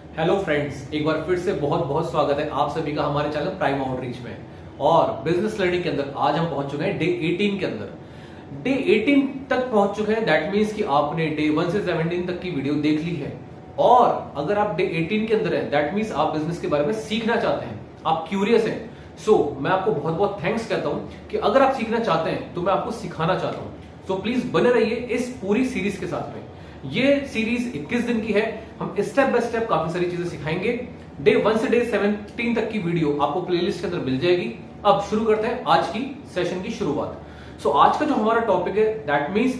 Hello friends, एक बार फिर से बहुत बहुत स्वागत है आप सभी का हमारे चैनल प्राइम आउटरीच में। और बिजनेस लर्निंग के अंदर आज हम पहुंच चुके हैं डे 18 के अंदर। डे 18 तक पहुंच चुके हैं। दैट मीन्स कि आपने डे 1 से 17 तक की वीडियो देख ली है। और अगर आप डे 18 के अंदर है, दैट मीन्स आप बिजनेस के बारे में सीखना चाहते हैं, आप क्यूरियस हैं। सो मैं आपको बहुत बहुत थैंक्स कहता हूं कि अगर आप सीखना चाहते हैं तो मैं आपको सिखाना चाहता हूं। सो प्लीज बने रहिए इस पूरी सीरीज के साथ में। ये सीरीज 21 दिन की है। हम स्टेप बाय स्टेप काफी सारी चीजें सिखाएंगे। डे 1 से डे 17 तक की वीडियो आपको प्लेलिस्ट के अंदर मिल जाएगी। अब शुरू करते हैं आज की सेशन की शुरुआत। सो आज का जो हमारा टॉपिक है, दैट मीन्स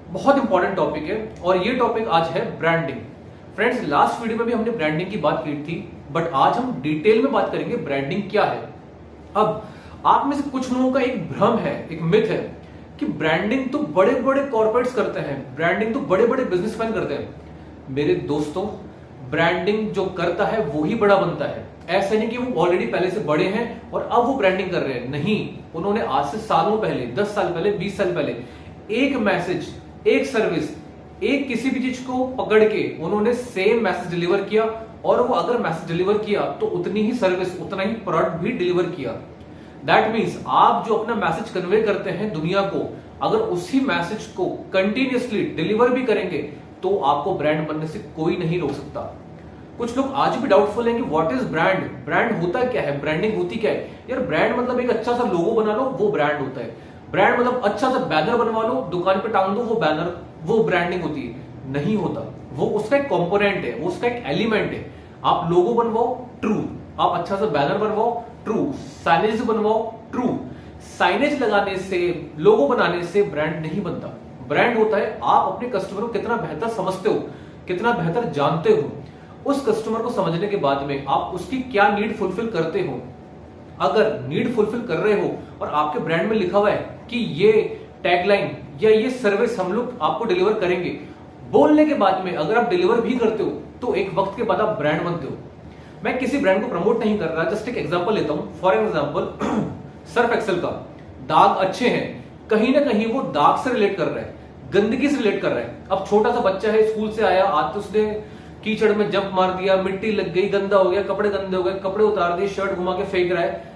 बहुत इंपॉर्टेंट टॉपिक है। और ये टॉपिक आज है ब्रांडिंग। फ्रेंड्स, लास्ट वीडियो में भी हमने ब्रांडिंग की बात की थी, बट आज हम डिटेल में बात करेंगे ब्रांडिंग क्या है। अब आप में से कुछ लोगों का एक भ्रम है, एक मिथ है कि ब्रांडिंग तो बड़े बड़े कॉर्पोरेट्स करते हैं, ब्रांडिंग तो बड़े बड़े बिजनेसमैन करते हैं। मेरे दोस्तों, ब्रांडिंग जो करता है वो ही बड़ा बनता है। ऐसा नहीं कि वो ऑलरेडी पहले से बड़े हैं और अब वो ब्रांडिंग कर रहे हैं। नहीं, उन्होंने आज से सालों पहले, 10 साल पहले, 20 साल पहले एक मैसेज, एक सर्विस, एक किसी भी चीज को पकड़ के उन्होंने सेम मैसेज डिलीवर किया। और वो अगर मैसेज डिलीवर किया तो उतनी ही सर्विस, उतना ही प्रोडक्ट भी डिलीवर किया। दैट मीन्स आप जो अपना मैसेज कन्वे करते हैं दुनिया को, अगर उसी मैसेज को कंटिन्यूअसली डिलीवर भी करेंगे तो आपको ब्रांड बनने से कोई नहीं रोक सकता। कुछ लोग आज भी डाउटफुल हैं कि व्हाट इज ब्रांड, ब्रांड होता क्या है, ब्रांडिंग होती क्या है। यार, ब्रांड मतलब एक अच्छा सा लोगो बना लो, वो ब्रांड होता है। ब्रांड मतलब अच्छा सा बैनर बनवा लो, दुकान पे टांग दो, वो बैनर, वो ब्रांडिंग होती है। नहीं होता। वो उसका एक कंपोनेंट है, वो उसका एक एलिमेंट है। आप लोगो बनवाओ, ट्रू। आप अच्छा सा बैनर बनवाओ, ट्रू। साइनेज बनवाओ, ट्रू। साइनेज लगाने से, लोगो बनाने से ब्रांड नहीं बनता। ब्रांड होता है आप अपने कस्टमर को कितना बेहतर समझते हो, कितना बेहतर जानते हो। उस कस्टमर को समझने के बाद में आप उसकी क्या नीड फुलफिल करते हो। अगर नीड फुलफिल कर रहे हो और आपके ब्रांड में लिखा हुआ है कि ये टैगलाइन या ये सर्विस हम लोग आपको डिलीवर करेंगे, बोलने के बाद में अगर आप डिलीवर भी करते हो तो एक वक्त के बाद आप ब्रांड बनते हो। मैं किसी ब्रांड को प्रमोट नहीं कर रहा, जस्ट एक एग्जांपल लेता हूं। फॉर एग्जांपल सर्फ एक्सेल का दाग अच्छे हैं, कहीं ना कहीं वो दाग से रिलेट कर रहा है, गंदगी से रिलेट कर रहा है। अब छोटा सा बच्चा है, स्कूल से आया, आज तो उसने कीचड़ में जंप मार दिया, मिट्टी लग गई, गंदा हो गया, कपड़े गंदे हो गए, कपड़े उतार दिए, शर्ट घुमा के फेंक रहा है।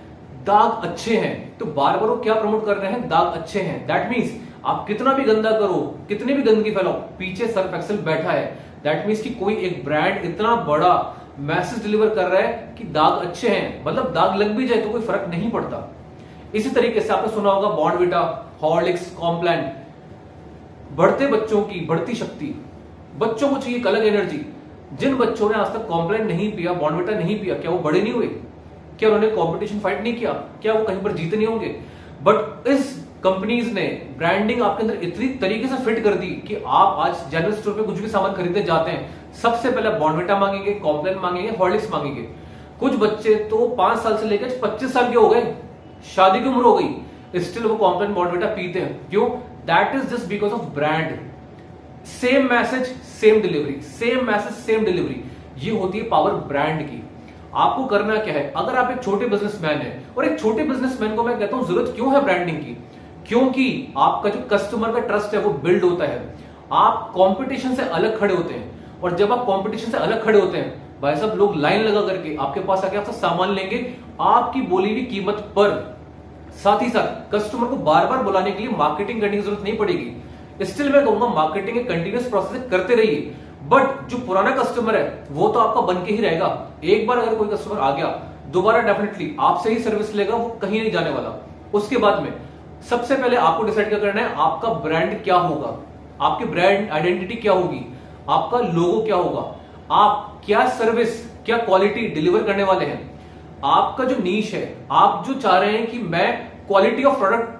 दाग अच्छे हैं तो बार बार वो क्या प्रमोट कर रहे हैं, दाग अच्छे हैं। दैट मीन्स आप कितना भी गंदा करो, कितनी भी गंदगी फैलाओ, पीछे सर्फ एक्सेल बैठा है। दैट मीन्स कि कोई एक ब्रांड इतना बड़ा मैसेज डिलीवर कर रहा है कि दाग अच्छे हैं, मतलब दाग लग भी जाए तो कोई फर्क नहीं पड़ता। इसी तरीके से आपने सुना होगा बॉर्नविटा, हॉर्लिक्स, कॉम्प्लान। बढ़ते बच्चों की बढ़ती शक्ति, बच्चों को चाहिए एक अलग एनर्जी। जिन बच्चों ने आज तक कॉम्प्लान नहीं पिया, बॉर्नविटा नहीं पिया, क्या वो बड़े नहीं हुए? क्या उन्होंने कंपटीशन फाइट नहीं किया? क्या वो कहीं पर जीत नहीं होंगे? बट इस कंपनीज ने ब्रांडिंग आपके अंदर इतनी तरीके से फिट कर दी कि आप आज जनरल स्टोर पे कुछ भी सामान खरीदने जाते हैं, सबसे पहले बॉर्नविटा मांगेंगे, कॉम्प्लान मांगेंगे, हॉर्लिक्स मांगेंगे। कुछ बच्चे तो 5 साल से लेकर 25 साल के हो गए, शादी की उम्र हो गई, स्टिल वो कॉम्प्लान बॉर्नविटा पीते हैं। क्यों? That is just because of brand. Same message, same delivery, same message, same delivery. ये होती है पावर ब्रांड की। आपको करना क्या है? अगर आप एक छोटे बिजनेसमैन हैं, और एक छोटे बिजनेसमैन को मैं कहता हूं जरूरत क्यों है ब्रांडिंग की? क्योंकि आपका जो कस्टमर का ट्रस्ट है वो बिल्ड होता है। आप कंपटीशन से अलग खड़े होते हैं, और जब आप कंपटीशन से अलग खड़े होते हैं, भाई साहब, लोग लाइन लगा करके आपके पास आके आपसे सामान लेंगे आपकी बोली हुई कीमत पर। साथ ही साथ कस्टमर को बार बार बुलाने के लिए मार्केटिंग करने की जरूरत नहीं पड़ेगी। स्टिल मैं कहूंगा मार्केटिंग एक कंटिन्यूअस प्रोसेस करते रहिए, बट जो पुराना कस्टमर है वो तो आपका बन के ही रहेगा। एक बार अगर कोई कस्टमर आ गया, दोबारा डेफिनेटली आपसे ही सर्विस लेगा, वो कहीं नहीं जाने वाला। उसके बाद में सबसे पहले आपको डिसाइड क्या करना है, आपका ब्रांड क्या होगा, आपकी ब्रांड आइडेंटिटी क्या होगी, आपका लोगो क्या होगा, आप क्या सर्विस, क्या क्वालिटी डिलीवर करने वाले हैं, आपका जो नीश है। आप जो चाह रहे हैं कि मैं क्वालिटी ऑफ प्रोडक्ट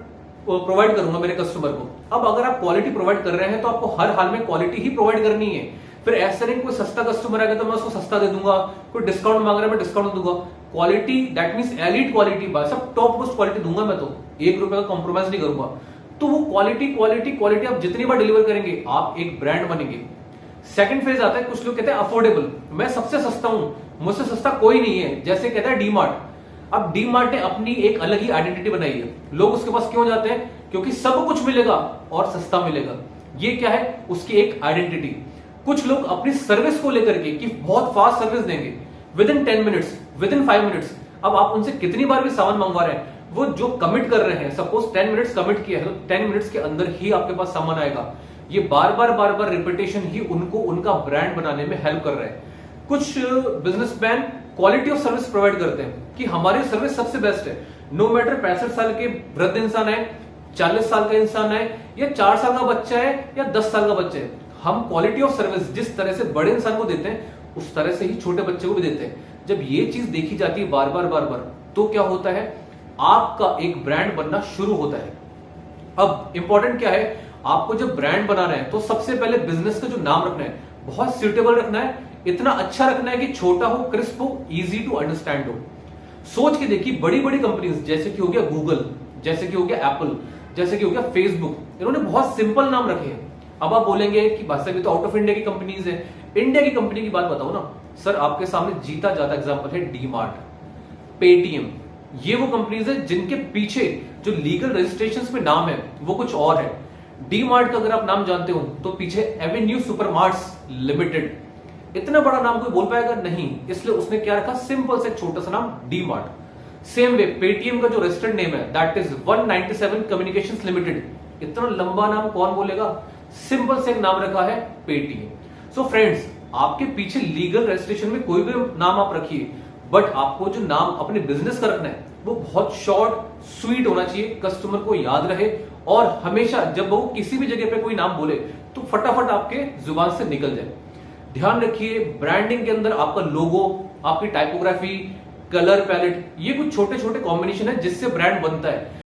प्रोवाइड करूंगा मेरे कस्टमर को। अब अगर आप क्वालिटी प्रोवाइड कर रहे हैं तो आपको हर हाल में क्वालिटी ही प्रोवाइड करनी है। फिर ऐसा नहीं कोई सस्ता कस्टमर आएगा तो मैं उसको सस्ता दे दूंगा, कोई डिस्काउंट मांग रहा है मैं डिस्काउंट दूंगा। Quality, that means elite quality, सब टॉप मोस्ट क्वालिटी दूंगा मैं, तो 1 रुपए का कॉम्प्रोमाइज नहीं करूंगा। तो वो क्वालिटी क्वालिटी क्वालिटी आप जितनी बार डिलीवर करेंगे आप एक ब्रांड बनेंगे। सेकंड फेज आता है, कुछ लोग कहते हैं अफोर्डेबल, मैं सबसे सस्ता हूं, मुझसे सस्ता कोई नहीं है, जैसे कहता है डी मार्ट। अब डी मार्ट ने अपनी एक अलग ही आइडेंटिटी बनाई है। लोग उसके पास क्यों जाते हैं? क्योंकि सब कुछ मिलेगा और सस्ता मिलेगा। ये क्या है? उसकी एक आइडेंटिटी। कुछ लोग अपनी सर्विस को लेकर के कि बहुत फास्ट सर्विस देंगे, with in 10 minutes, with in 5 minutes. अब आप उनसे कितनी बार भी सामान मंगवा रहे हैं, वो जो कमिट कर रहे हैं, सपोज 10 मिनट्स कमिट किया है तो 10 मिनट्स के अंदर ही आपके पास सामान आएगा। ये बार बार रिपीटेशन ही उनको उनका ब्रांड बनाने में हेल्प कर रहे हैं। कुछ businessman quality of service provide करते हैं कि हमारी सर्विस सबसे बेस्ट है, नो मैटर 65 साल के वृद्ध इंसान है, 40 साल का इंसान है, या 4 साल का बच्चा है, या 10 साल का बच्चा है, हम क्वालिटी ऑफ सर्विस जिस तरह से बड़े इंसान को देते हैं उस तरह से ही छोटे बच्चे को भी देते हैं। जब ये चीज देखी जाती है बार बार तो क्या होता है, आपका एक ब्रांड बनना शुरू होता है। अब इंपॉर्टेंट क्या है, आपको जब ब्रांड बनाना है तो सबसे पहले बिजनेस का जो नाम रखना है बहुत सूटेबल रखना है, इतना अच्छा रखना है कि छोटा हो, क्रिस्प हो, इजी टू अंडरस्टैंड हो। सोच के देखिए बड़ी बड़ी कंपनीज जैसे कि हो गया गूगल, जैसे कि हो गया एप्पल, जैसे कि हो गया फेसबुक, इन्होंने बहुत सिंपल नाम रखे हैं। अब आप बोलेंगे कि भाई साहब ये तो आउट ऑफ इंडिया की कंपनीज है, इंडिया की कंपनी की बात बताओ ना सर। आपके सामने जीता जाता एग्जांपल है डीमार्ट, पेटीएम, ये वो कंपनीज है जिनके पीछे जो लीगल रजिस्ट्रेशंस में नाम है वो कुछ और है। डीमार्ट का अगर आप नाम जानते हो तो पीछे एवेन्यू सुपरमार्ट्स लिमिटेड, इतना बड़ा नाम कोई बोल पाएगा नहीं, इसलिए उसने क्या रखा, सिंपल से छोटा सा नाम डीमार्ट। सेम वे पेटीएम का जो रजिस्टर्ड नेम है दैट इज 197 कम्युनिकेशंस लिमिटेड, इतना लंबा नाम कौन बोलेगा, सिंपल से एक नाम रखा है पेटीएम। सो फ्रेंड्स, आपके पीछे लीगल रजिस्ट्रेशन में कोई भी नाम आप रखिए, बट आपको जो नाम अपने बिजनेस का रखना है वो बहुत शॉर्ट स्वीट होना चाहिए, कस्टमर को याद रहे, और हमेशा जब वो किसी भी जगह पे कोई नाम बोले तो फटाफट आपके जुबान से निकल जाए। ध्यान रखिए ब्रांडिंग के अंदर आपका लोगो, आपकी टाइपोग्राफी, कलर पैलेट, ये कुछ छोटे छोटे कॉम्बिनेशन है जिससे ब्रांड बनता है।